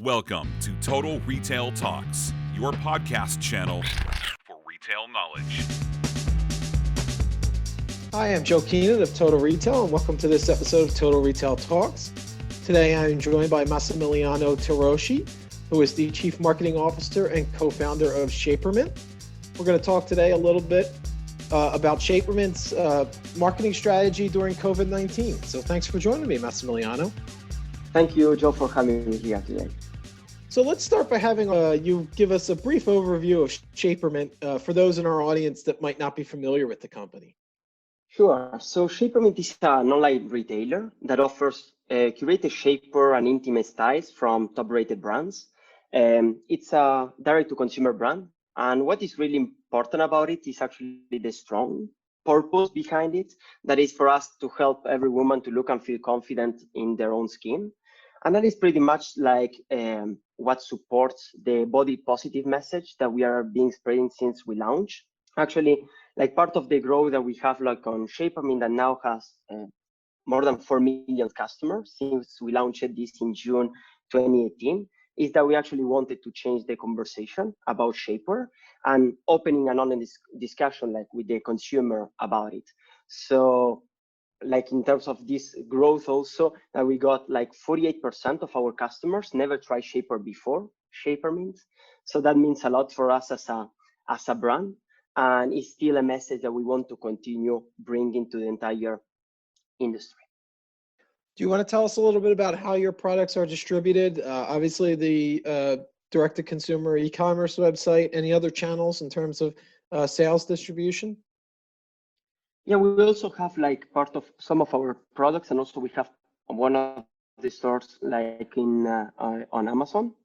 Welcome to Total Retail Talks, your podcast channel for retail knowledge. Hi, I'm Joe Keenan of Total Retail, and welcome to this episode of Total Retail Talks. Today, I'm joined by Massimiliano Tirocchi, who is the Chief Marketing Officer and co-founder of Shapermint. We're going to talk today a little bit about Shapermint's marketing strategy during COVID-19. So thanks for joining me, Massimiliano. Thank you, Joe, for having me here today. So let's start by having you give us a brief overview of Shapermint for those in our audience that might not be familiar with the company. Sure. So Shapermint is an online retailer that offers curated shapewear and intimate styles from top-rated brands. It's a direct-to-consumer brand. And what is really important about it is actually the strong purpose behind it. That is for us to help every woman to look and feel confident in their own skin. And that is pretty much like what supports the body positive message that we are being spreading since we launched. Actually, like part of the growth that we have like on Shapermint that now has more than 4 million customers since we launched this in June 2018, is that we actually wanted to change the conversation about shapewear and opening an online discussion like with the consumer about it. So like in terms of this growth also, that we got like 48% of our customers never tried shapewear before Shapermint. So that means a lot for us as a brand, and it's still a message that we want to continue bringing to the entire industry. Do you want to tell us a little bit about how your products are distributed? Obviously, the direct-to-consumer e-commerce website, any other channels in terms of sales distribution? Yeah, we also have like part of some of our products, and also we have one of the stores like in on Amazon.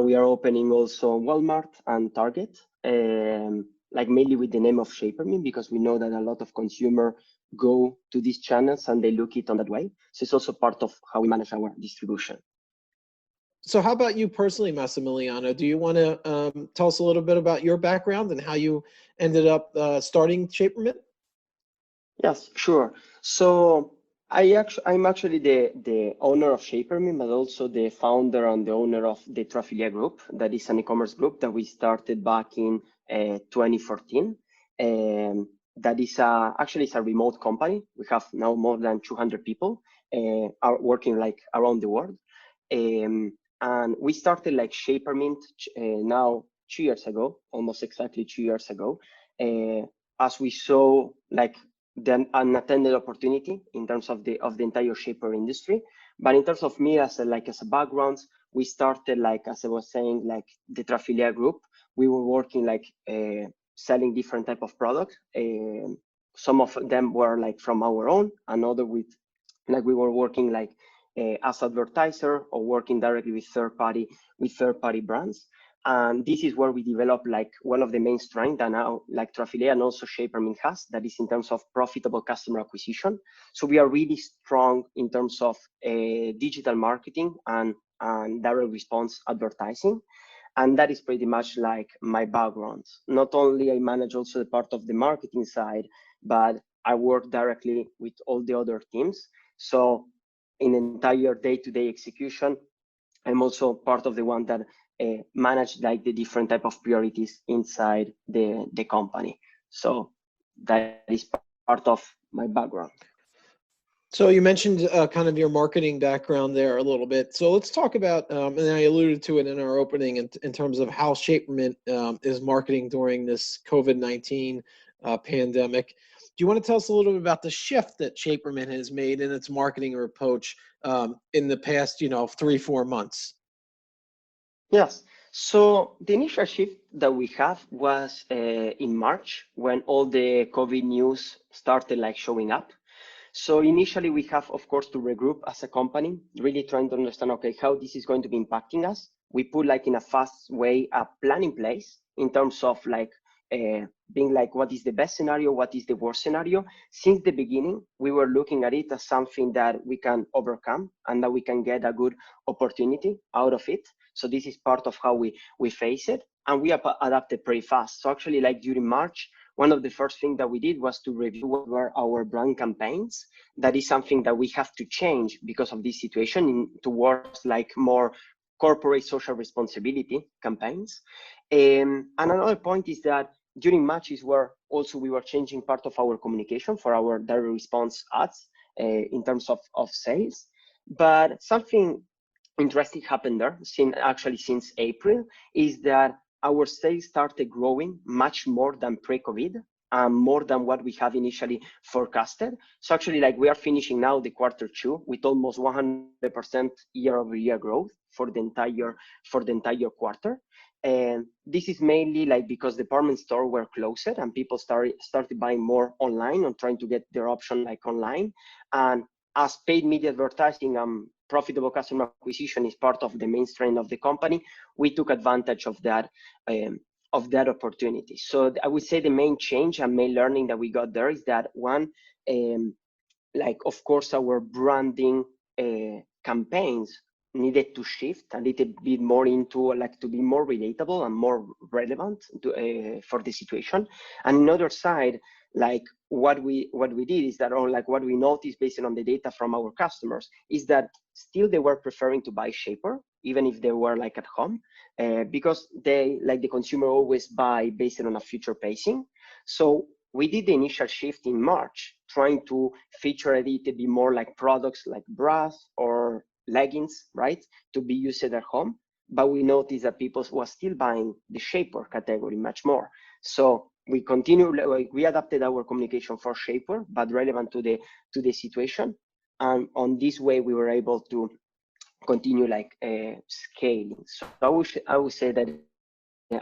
We are opening also Walmart and Target, like mainly with the name of Shapermint, because we know that a lot of consumers go to these channels and they look it on that way. So it's also part of how we manage our distribution. So how about you personally, Massimiliano? Do you want to tell us a little bit about your background and how you ended up starting Shapermint? Yes, sure. So I'm actually the owner of Shapermint, but also the founder and the owner of the Trafilia Group. That is an e-commerce group that we started back in 2014. That is actually it's a remote company. We have now more than 200 people are working like around the world. And we started like Shapermint now 2 years ago, almost exactly 2 years ago, as we saw like the unattended opportunity in terms of the entire shapewear industry. But in terms of me as a background, we started like, as I was saying, like the Trafilia Group. We were working like selling different type of products. Some of them were like from our own, another with like we were working like as advertiser or working directly with third party brands. And this is where we developed like one of the main strengths that now like Trafilia and also Shapermint has, that is in terms of profitable customer acquisition. So we are really strong in terms of digital marketing and direct response advertising. And that is pretty much like my background. Not only I manage also the part of the marketing side, but I work directly with all the other teams. So in entire day-to-day execution, I'm also part of the one that manage like the different type of priorities inside the company. So that is part of my background. So you mentioned kind of your marketing background there a little bit. So let's talk about, and I alluded to it in our opening in terms of how Shapermint is marketing during this COVID-19 pandemic. Do you want to tell us a little bit about the shift that Shapermint has made in its marketing approach in the past, 3-4 months? Yes. So the initial shift that we have was in March when all the COVID news started like showing up. So initially we have, of course, to regroup as a company, really trying to understand, okay, how this is going to be impacting us. We put like in a fast way a plan in place in terms of like being like, what is the best scenario? What is the worst scenario? Since the beginning, we were looking at it as something that we can overcome and that we can get a good opportunity out of it. So this is part of how we face it, and we adapted pretty fast. So actually like during March, one of the first things that we did was to review what were our brand campaigns. That is something that we have to change because of this situation towards like more corporate social responsibility campaigns. And another point is that during matches where also we were changing part of our communication for our direct response ads in terms of sales. But something interesting happened there since April is that our sales started growing much more than pre-COVID, more than what we have initially forecasted. So actually, like, we are finishing now the Q2 with almost 100% year-over-year growth for the entire quarter. And this is mainly like because department stores were closed and people started buying more online and trying to get their option like online. And as paid media advertising and profitable customer acquisition is part of the mainstream of the company, we took advantage of that opportunity. So I would say the main change and main learning that we got there is that one, like, of course, our branding campaigns needed to shift a little bit more into like to be more relatable and more relevant to, for the situation. And another side, like what we did is that, or like what we noticed based on the data from our customers, is that still they were preferring to buy Shaper even if they were like at home, because they, like the consumer, always buy based on a future pacing. So we did the initial shift in March, trying to feature a little bit more like products like bras or leggings, right, to be used at home. But we noticed that people were still buying the Shaper category much more. So we we adapted our communication for Shaper, but relevant to the situation. And on this way, we were able to continue like scaling. So I would say that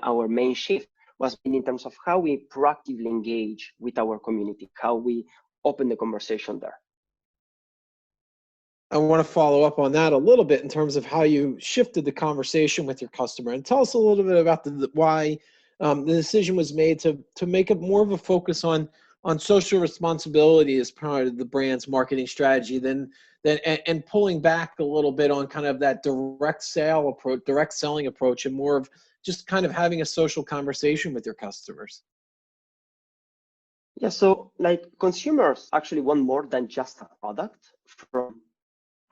our main shift was in terms of how we proactively engage with our community, how we open the conversation there. I want to follow up on that a little bit in terms of how you shifted the conversation with your customer, and tell us a little bit about why the decision was made to make it more of a focus on social responsibility as part of the brand's marketing strategy and pulling back a little bit on kind of that direct selling approach, and more of just kind of having a social conversation with your customers. Yeah, so like consumers actually want more than just a product from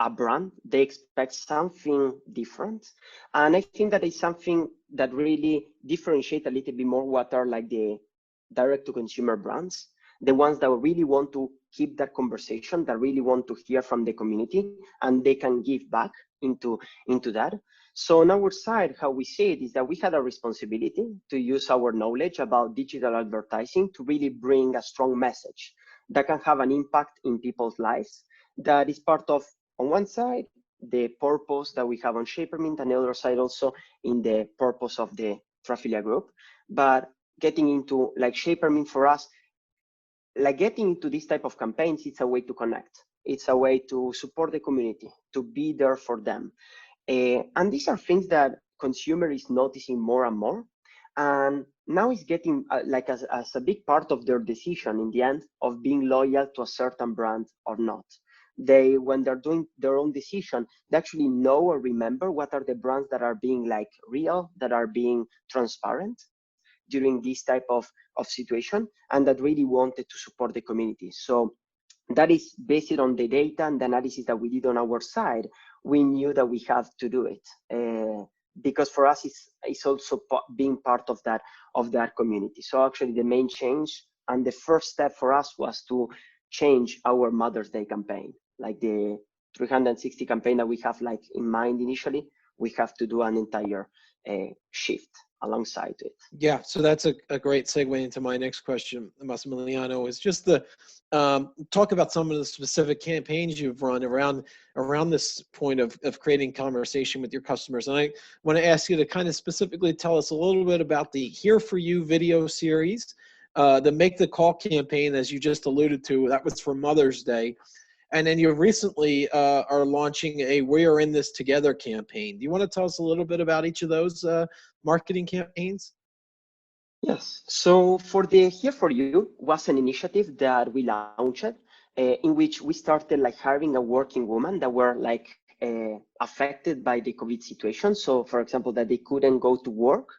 a brand. They expect something different. And I think that is something that really differentiate a little bit more what are like the direct to consumer brands, the ones that really want to keep that conversation, that really want to hear from the community, and they can give back into that. So on our side, how we see it is that we had a responsibility to use our knowledge about digital advertising to really bring a strong message that can have an impact in people's lives. That is part of, on one side, the purpose that we have on Shapermint, and the other side also in the purpose of the Traffilia group. But getting into like Shapermint for us, like getting into this type of campaigns, it's a way to connect. It's a way to support the community, to be there for them. And these are things that consumer is noticing more and more. And now it's getting like as a big part of their decision in the end of being loyal to a certain brand or not. When they're doing their own decision, they actually know or remember what are the brands that are being like real, that are being transparent during this type of situation, and that really wanted to support the community. So that is based on the data and the analysis that we did on our side. We knew that we have to do it because for us it's also being part of that community. So actually the main change and the first step for us was to change our Mother's Day campaign, like the 360 campaign that we have like in mind initially. We have to do an entire shift alongside it. Yeah, so that's a great segue into my next question, Massimiliano, is just the talk about some of the specific campaigns you've run around this point of creating conversation with your customers. And I want to ask you to kind of specifically tell us a little bit about the Here For You video series, the Make the Call campaign, as you just alluded to, that was for Mother's Day. And then you recently are launching a We Are In This Together campaign. Do you want to tell us a little bit about each of those marketing campaigns? Yes. So for the Here For You was an initiative that we launched in which we started like hiring a working woman that were like affected by the COVID situation. So for example, that they couldn't go to work.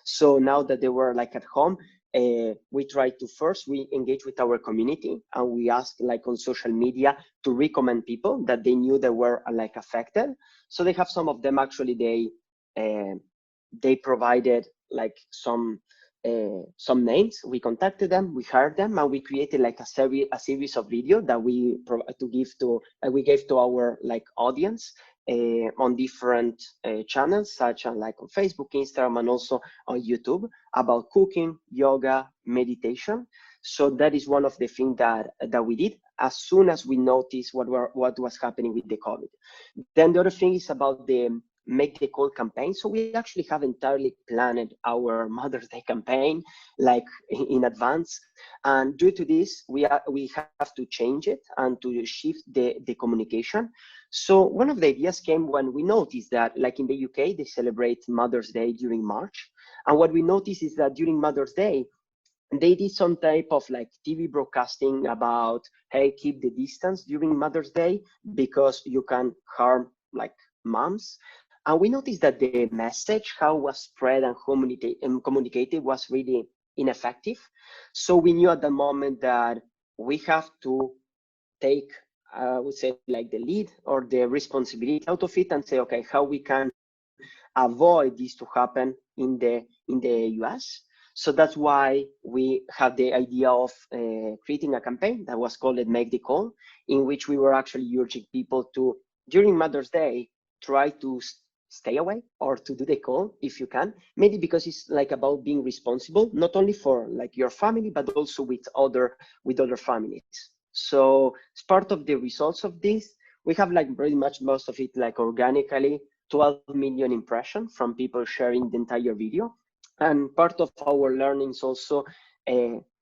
So now that they were like at home, we try to first, we engage with our community, and we ask like on social media to recommend people that they knew they were like affected. So they have some of them actually, they provided like some names. We contacted them, we hired them, and we created like a series of video that we gave to our like audience on different channels, such as like on Facebook, Instagram, and also on YouTube, about cooking, yoga, meditation. So that is one of the things that we did as soon as we noticed what was happening with the COVID. Then the other thing is about the Make the Call campaign. So we actually have entirely planned our Mother's Day campaign like in advance, and due to this we have to change it and to shift the communication. So one of the ideas came when we noticed that like in the UK they celebrate Mother's Day during March, and what we noticed is that during Mother's Day they did some type of like TV broadcasting about, hey, keep the distance during Mother's Day because you can harm like moms. And we noticed that the message, how it was spread and communicated was really ineffective. So we knew at the moment that we have to take, I would say, like the lead or the responsibility out of it and say, okay, how we can avoid this to happen in the US. So that's why we had the idea of creating a campaign that was called Make the Call, in which we were actually urging people to, during Mother's Day, try to stay away or to do the call if you can, maybe because it's like about being responsible, not only for like your family, but also with other families. So as part of the results of this, we have like pretty much most of it like organically 12 million impressions from people sharing the entire video. And part of our learnings also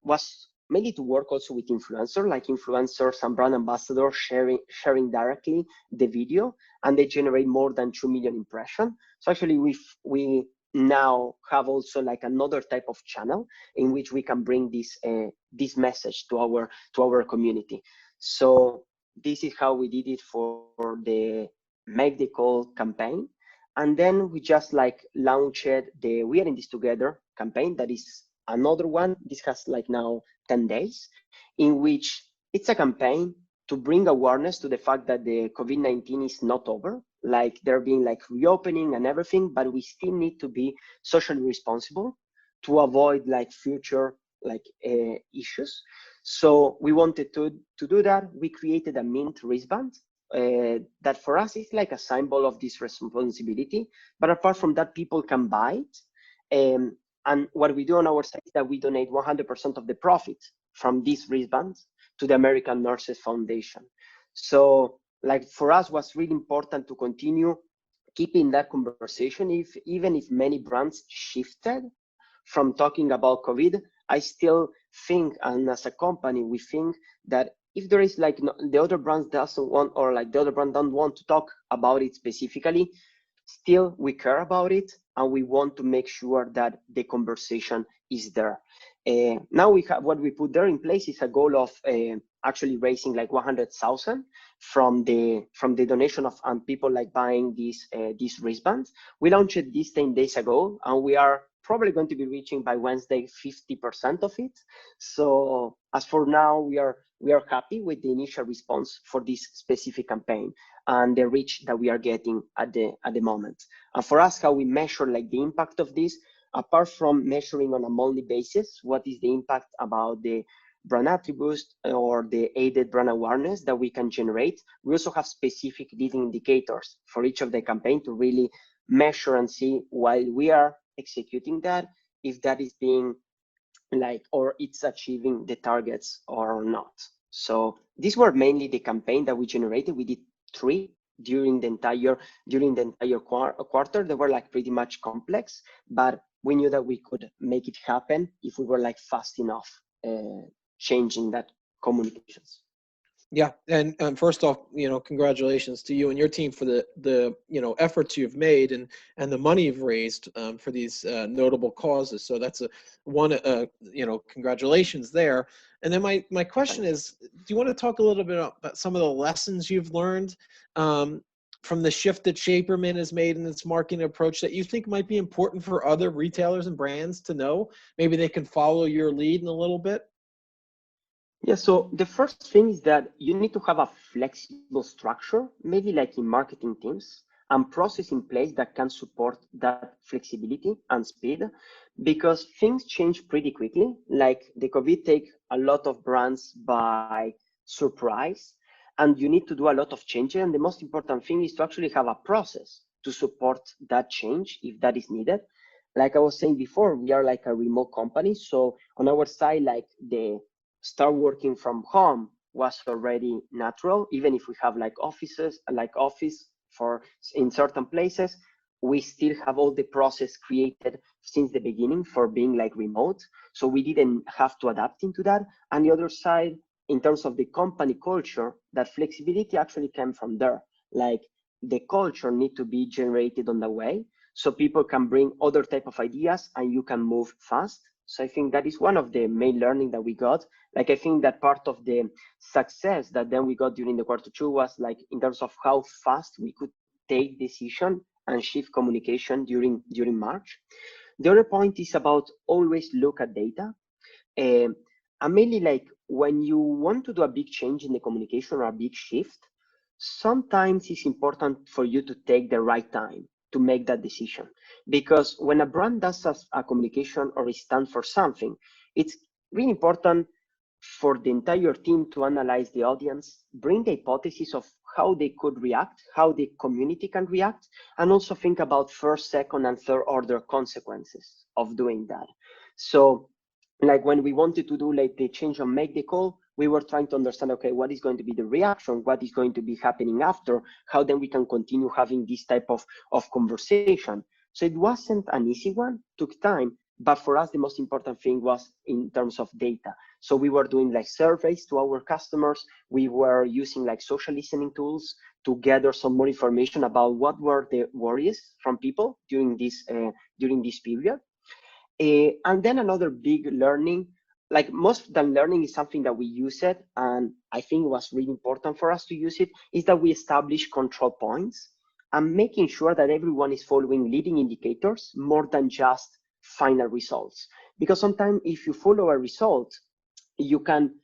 was mainly to work also with influencers and brand ambassadors sharing directly the video, and they generate more than 2 million impressions. So actually we now have also like another type of channel in which we can bring this message to our community. So this is how we did it for the Make the Call campaign. And then we just like launched the We Are in This Together campaign. That is another one. This has like now 10 days, in which it's a campaign to bring awareness to the fact that the COVID-19 is not over. Like there being like reopening and everything, but we still need to be socially responsible to avoid like future like issues. So we wanted to do that. We created a mint wristband that for us is like a symbol of this responsibility. But apart from that, people can buy it. And what we do on our site is that we donate 100% of the profit from these wristbands to the American Nurses Foundation. So like for us was really important to continue keeping that conversation, even if many brands shifted from talking about COVID. I still think, and as a company, we think that if there is like the other brands doesn't want, or like the other brand don't want to talk about it specifically, still we care about it, and we want to make sure that the conversation is there. Now we have what we put there in place is a goal of actually raising like 100,000 from the donation of people like buying these wristbands. We launched this 10 days ago, and we are probably going to be reaching by Wednesday 50% of it. So as for now, we are happy with the initial response for this specific campaign and the reach that we are getting at the moment. And for us, how we measure like the impact of this, apart from measuring on a monthly basis, what is the impact about the brand attributes or the aided brand awareness that we can generate, we also have specific leading indicators for each of the campaign to really measure and see while we are executing that, if that is being like, or it's achieving the targets or not. So these were mainly the campaign that we generated. We did 3 during the entire quarter. They were like pretty much complex, but we knew that we could make it happen if we were like fast enough changing that communications. Yeah, and first off, congratulations to you and your team for the efforts you've made and the money you've raised for these notable causes. So that's congratulations there. And then my question is, do you want to talk a little bit about some of the lessons you've learned from the shift that Shapermint has made in its marketing approach that you think might be important for other retailers and brands to know? Maybe they can follow your lead in a little bit? Yeah, so the first thing is that you need to have a flexible structure, maybe like in marketing teams, and process in place that can support that flexibility and speed, because things change pretty quickly. Like the COVID take a lot of brands by surprise, and you need to do a lot of changes. And the most important thing is to actually have a process to support that change if that is needed. Like I was saying before, we are like a remote company. So on our side, like the start working from home was already natural. Even if we have like offices, like office for in certain places, we still have all the process created since the beginning for being like remote. So we didn't have to adapt into that. And the other side, in terms of the company culture, that flexibility actually came from there. Like the culture need to be generated on the way, so people can bring other type of ideas and you can move fast. So I think that is one of the main learning that we got. Like I think that part of the success that then we got during the Q2 was like in terms of how fast we could take decision and shift communication during March. The other point is about always look at data. And mainly like when you want to do a big change in the communication or a big shift, sometimes it's important for you to take the right time to make that decision. Because when a brand does a communication or a stand for something, it's really important for the entire team to analyze the audience, bring the hypothesis of how they could react, how the community can react, and also think about first, second, and third order consequences of doing that. So like when we wanted to do like the change on make the call, we were trying to understand, okay, what is going to be the reaction? What is going to be happening after? How then we can continue having this type of conversation? So it wasn't an easy one, took time, but for us, the most important thing was in terms of data. So we were doing like surveys to our customers. We were using like social listening tools to gather some more information about what were the worries from people during this period. And then another big learning, like most of the learning is something that we use it, and I think it was really important for us to use it, is that we establish control points and making sure that everyone is following leading indicators more than just final results. Because sometimes if you follow a result, you can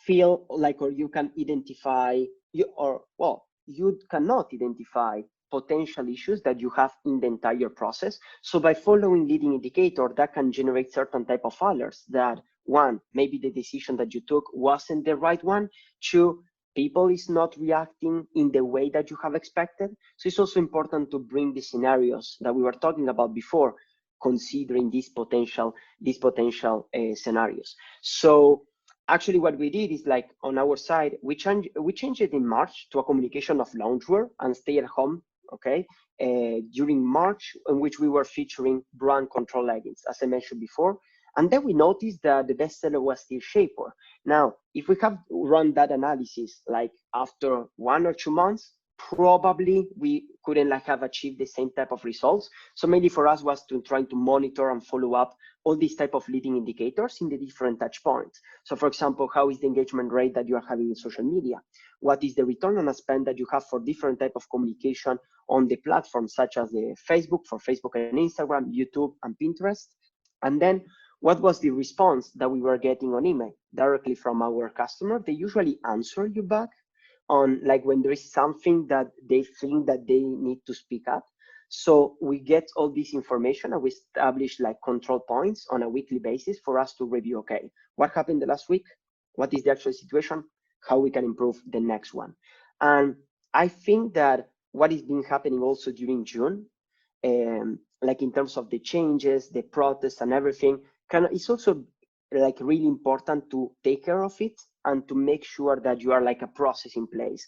feel like, or you can identify, you cannot identify potential issues that you have in the entire process. So by following leading indicator, that can generate certain type of alerts that one, maybe the decision that you took wasn't the right one. Two, people is not reacting in the way that you have expected. So it's also important to bring the scenarios that we were talking about before, considering these potential scenarios. So actually what we did is like on our side, we changed it in March to a communication of loungewear and stay at home, okay, during March, in which we were featuring brand control leggings, as I mentioned before. And then we noticed that the bestseller was still shapewear. Now, if we have run that analysis, like after 1 or 2 months, probably we couldn't like have achieved the same type of results. So mainly for us was to try to monitor and follow up all these type of leading indicators in the different touch points. So for example, how is the engagement rate that you are having in social media? What is the return on a spend that you have for different type of communication on the platforms, such as the Facebook, for Facebook and Instagram, YouTube and Pinterest? And then what was the response that we were getting on email directly from our customer? They usually answer you back on like when there is something that they think that they need to speak up. So we get all this information and we establish like control points on a weekly basis for us to review, okay, what happened the last week? What is the actual situation? How we can improve the next one? And I think that what is been happening also during June, like in terms of the changes, the protests and everything, it's also like really important to take care of it and to make sure that you are like a process in place,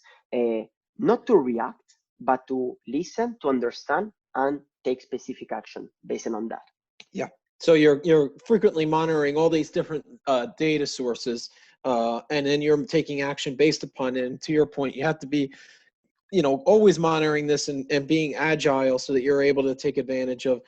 not to react, but to listen, to understand, and take specific action based on that. Yeah. So you're frequently monitoring all these different data sources, and then you're taking action based upon it. And to your point, you have to be, always monitoring this and being agile so that you're able to take advantage of,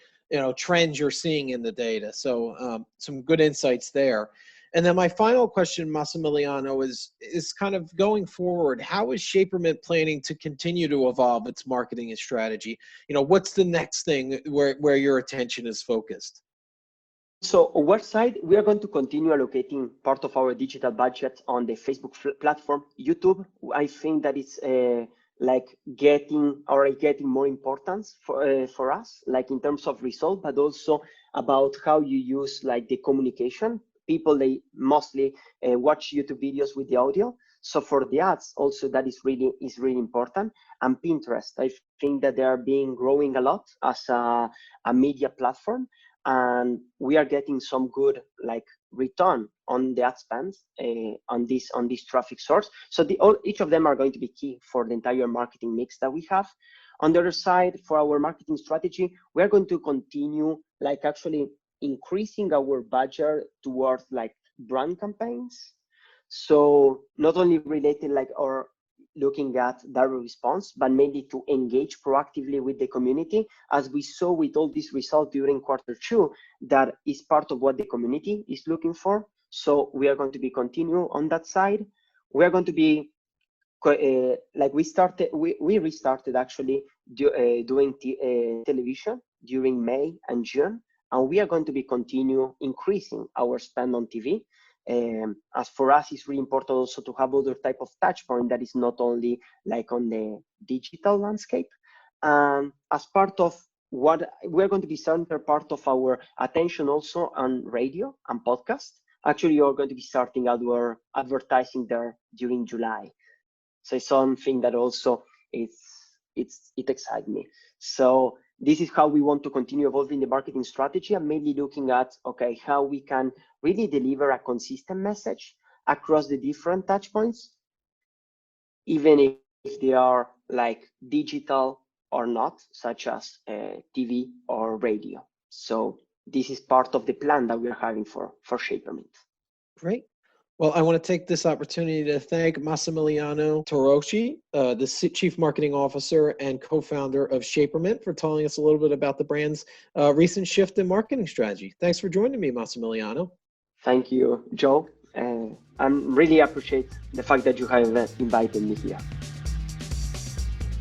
trends you're seeing in the data. So some good insights there. And then my final question, Massimiliano, is kind of going forward. How is Shapermint planning to continue to evolve its marketing and strategy? What's the next thing where your attention is focused? So on our side, we are going to continue allocating part of our digital budget on the Facebook platform, YouTube. I think that it's getting more importance for us, like in terms of result, but also about how you use like the communication. People, they mostly watch YouTube videos with the audio. So for the ads, also that is really important. And Pinterest, I think that they are growing a lot as a media platform. And we are getting some good like return on the ad spend on this traffic source. So each of them are going to be key for the entire marketing mix that we have. On the other side, for our marketing strategy, we are going to continue like actually increasing our budget towards like brand campaigns. So not only related like or looking at direct response, but mainly to engage proactively with the community, as we saw with all these results during Q2, that is part of what the community is looking for. So we are going to be continue on that side. We are going to be like we restarted actually doing television during May and June, and we are going to be continue increasing our spend on TV. As for us, it's really important also to have other type of touch point that is not only like on the digital landscape. As part of what we're going to be center part of our attention also on radio and podcast. Actually, you're going to be starting our advertising there during July. So it's something that also it excites me. So this is how we want to continue evolving the marketing strategy and mainly looking at, okay, how we can really deliver a consistent message across the different touch points, even if they are like digital or not, such as TV or radio. So this is part of the plan that we're having for Shapermint. Great. Well, I want to take this opportunity to thank Massimiliano Tirocchi, the Chief Marketing Officer and co-founder of Shapermint, for telling us a little bit about the brand's recent shift in marketing strategy. Thanks for joining me, Massimiliano. Thank you, Joe. I really appreciate the fact that you have invited me here.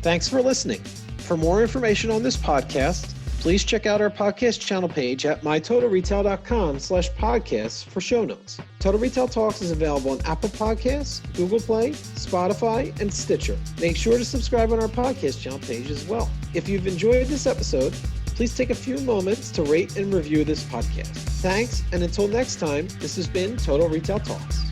Thanks for listening. For more information on this podcast, please check out our podcast channel page at mytotalretail.com/podcasts for show notes. Total Retail Talks is available on Apple Podcasts, Google Play, Spotify, and Stitcher. Make sure to subscribe on our podcast channel page as well. If you've enjoyed this episode, please take a few moments to rate and review this podcast. Thanks, and until next time, this has been Total Retail Talks.